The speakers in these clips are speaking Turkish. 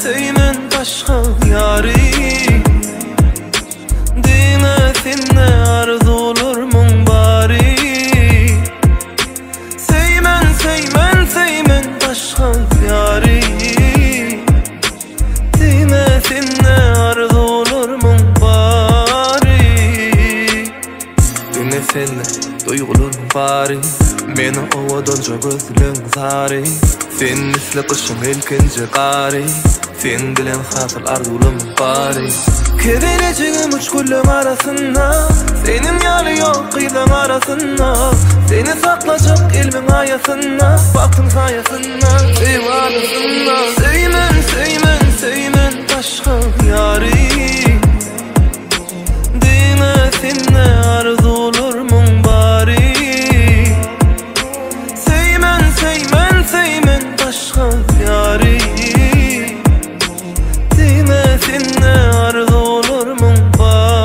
Söymen başka yari Dine sinne arzu olur mun bari Söymen başka yari Dine sinne arzu olur mun bari Dine sinne duyulur mun bari Meni ovadanca gözlüğün zari Sen misli kışın ilkinci qari Sen bilen hatır arzulum bari Keveneceğim uç kullum arasında Senin yarı yok kıyıdan arasında Seni saklacak ilmin ayasında Baktım sayasında eyvalısında Söymen başka yari Dine sinne arzu olur mun bari Söymen başka yari Dine sinne arzu olur mun bari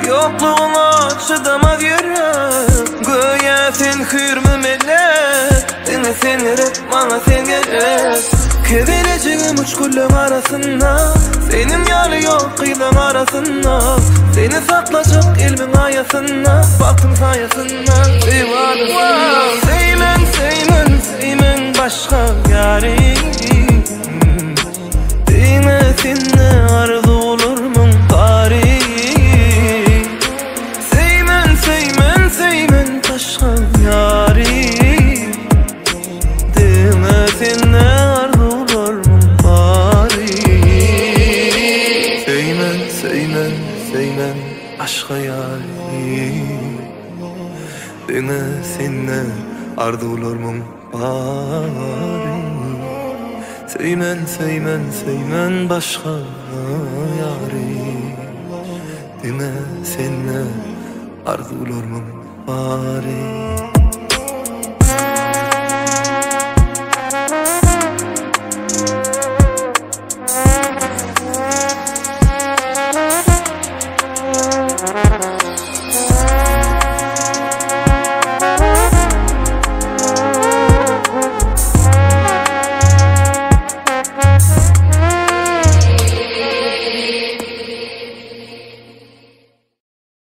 Yokluğuna çıdamaz yürü Göğe sen hürmü melek Dine sen gerek bana sen gerek Keveneceğim uç kullum arasında Senin yarı yok kıyıdan arasında Seni saklacak ilmin ayasında Baktım sayasında eyvallah Söymen başka yari Dine sinne arzu olur mun bari Söymen başka yari Dine sinne arzu olur mun bari Söymen başka yari Dine sinne arzu olur mun bari Söymen başka yari Dine sinne arzu olur mun bari